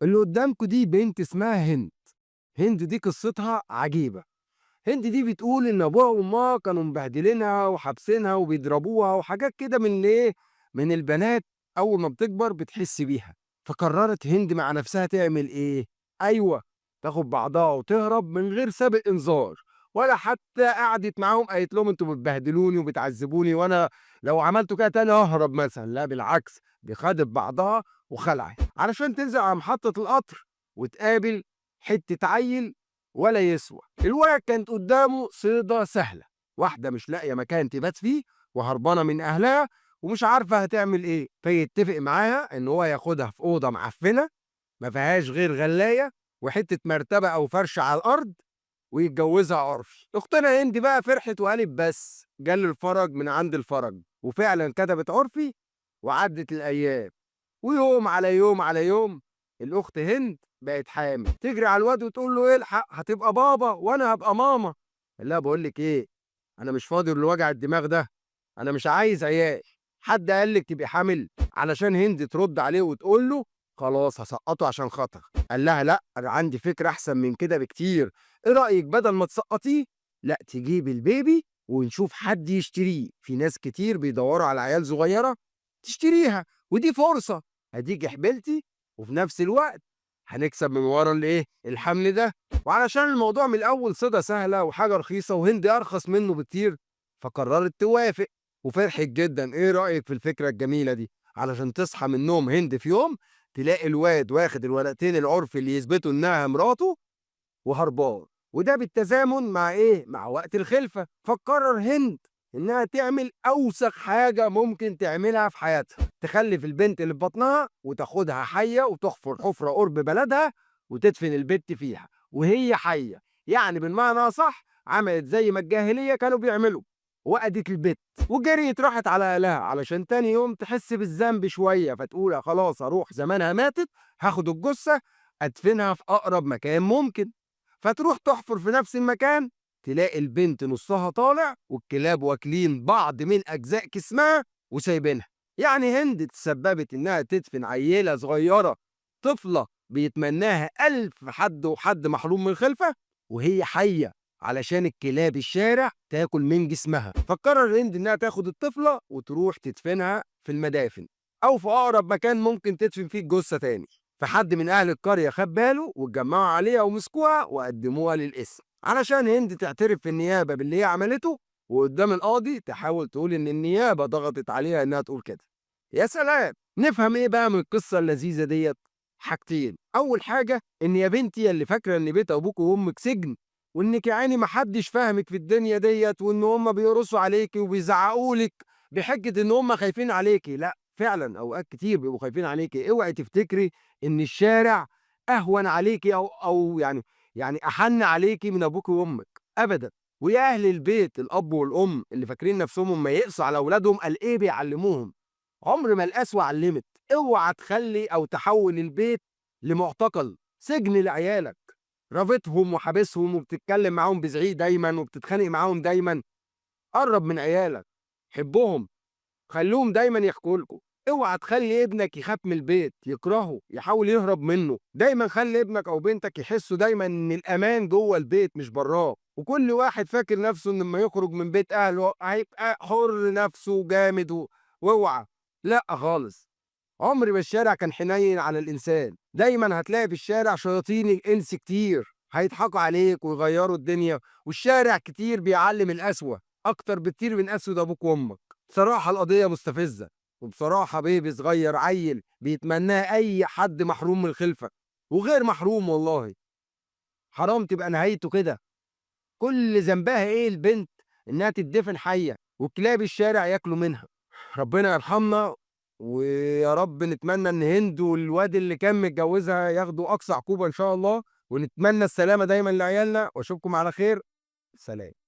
اللي قدامكم دي بنت اسمها هند. هند دي قصتها عجيبة. هند دي بتقول إن أبوها وأمها كانوا مبهدلينها وحابسينها وبيضربوها وحاجات كده من الإيه، من البنات أول ما بتكبر بتحس بيها. فقررت هند مع نفسها تعمل إيه؟ أيوه، تاخد بعضها وتهرب من غير سابق إنذار، ولا حتى قعدت معاهم قالت لهم أنتم بتبهدلوني وبتعذبوني وأنا لو عملتوا كده تاني ههرب مثلًا، لا بالعكس، دي خدت بعضها وخلعت علشان تنزل على محطة القطر وتقابل حتة عيل ولا يسوى. الولد كانت قدامه صيدة سهلة، واحدة مش لاقية مكان تبات فيه وهربانة من أهلها ومش عارفة هتعمل إيه، فيتفق معاها إن هو ياخدها في أوضة معفنة ما فيهاش غير غلاية وحتة مرتبة أو فرش على الأرض ويتجوزها عرفي. أختنا هند بقى فرحت وقالت بس جال الفرج من عند الفرج، وفعلا كتبت عرفي وعدت الأيام. ويوم على يوم على يوم الأخت هند بقت حامل، تجري على الواد وتقول له الحق هتبقى بابا وأنا هابقى ماما. قال لها بقول لك إيه، أنا مش فاضي لوجع الدماغ ده، أنا مش عايز عيال. حد قال لك تبقي حامل؟ علشان هند ترد عليه وتقول له خلاص هسقطه عشان خاطر. قال لها لا، أنا عندي فكرة أحسن من كده بكتير. إيه رأيك بدل ما تسقطيه، لا تجيبي البيبي ونشوف حد يشتريه، في ناس كتير بيدوروا على عيال صغيرة تشتريها، ودي فرصة، هديكِ حبلتي وفي نفس الوقت هنكسب من ورا الإيه، الحمل ده. وعلشان الموضوع من الأول صِدى سهلة وحاجة رخيصة وهند أرخص منه بكتير، فقررت توافق وفرحت جدًا. إيه رأيك في الفكرة الجميلة دي؟ علشان تصحى من النوم هند في يوم تلاقي الواد واخد الورقتين العُرفي اللي يثبتوا إنها مراته وهربان، وده بالتزامن مع إيه، مع وقت الخلفة. فتقرر هند إنها تعمل أوسخ حاجة ممكن تعملها في حياتها، تخلف البنت اللي في بطنها وتاخدها حية وتحفر حفرة قرب بلدها وتدفن البت فيها وهي حية. يعني بالمعنى أصح عملت زي ما الجاهلية كانوا بيعملوا، وأدت البت وجريت راحت على أهلها علشان تاني يوم تحس بالذنب شوية، فتقول خلاص هروح زمانها ماتت، هاخد الجثة أدفنها في أقرب مكان ممكن. فتروح تحفر في نفس المكان تلاقي البنت نصها طالع والكلاب واكلين بعض من أجزاء جسمها وسايبينها. يعني هند تسببت إنها تدفن عيلة صغيرة، طفلة بيتمناها ألف حد وحد محروم من الخلفة وهي حية، علشان الكلاب الشارع تاكل من جسمها. فقرر هند إنها تاخد الطفلة وتروح تدفنها في المدافن أو في أقرب مكان ممكن تدفن فيه الجثة تاني. فحد من أهل القرية خد باله واتجمعوا عليها ومسكوها وقدموها للقسم علشان هند تعترف في النيابة باللي هي عملته، وقدام القاضي تحاول تقول إن النيابة ضغطت عليها إنها تقول كده. يا سلام! نفهم إيه بقى من القصة اللذيذة ديّة؟ حاجتين، أول حاجة إن يا بنتي يا اللي فاكرة إن بيت أبوكِ وأمِّك سجن، وإنِّك يا عيني ما حدش فاهمِك في الدنيا ديّة، وإن هُم بيقرصوا عليكِ وبيزعقوا لِك بحجة إن هُم خايفين عليكِ، لأ فعلًا أوقات كتير بيبقوا خايفين عليكِ. اوعي تفتكري إن الشارع أهون عليكِ أو يعني أحَن عليكِ من أبوكِ وأمِّك، أبدًا. ويا أهل البيت الأب والأم اللي فاكرين نفسهم أمّا يقسوا على أولادهم قال إيه بيعلموهم، عمر ما القسوة علّمت. اوعى تخلّي أو تحوّل البيت لمُعتقل، سجن لعيالك، رابطهم وحابسهم وبتتكلم معاهم بزعيق دايمًا وبتتخانق معاهم دايمًا. قرّب من عيالك، حبّهم، خلّوهم دايمًا يحكوا لكم. اوعى تخلّي ابنك يخاف من البيت، يكرهه، يحاول يهرب منه. دايمًا خلّي ابنك أو بنتك يحسّوا دايمًا إن الأمان جوّه البيت مش برّاه. وكل واحد فاكر نَفْسه إن أمّا يخرج من بيت أهله هيبقى حُر نَفْسه وجامد واوعى، لأ خالص. عمر ما الشارع كان حنين على الإنسان، دايمًا هتلاقي في الشارع شياطين الإنس كتير، هيضحكوا عليك ويغيّروا الدنيا، والشارع كتير بيعلّم القسوة، أكتر بكتير من قسوة أبوك وأمك. بصراحة القضية مستفزة، وبصراحة بيبي صغير عيّل بيتمناه أي حد محروم من الخلفة، وغير محروم والله، حرام تبقى نهايته كده. كل ذنبها إيه البنت؟ إنها تتدفن حيّة وكلاب الشارع ياكلوا منها. ربنا يرحمنا، ويا رب نتمنى إن هند والواد اللي كان متجوزها ياخدوا أقصى عقوبة إن شاء الله، ونتمنى السلامة دايمًا لعيالنا، وأشوفكم على خير، سلام.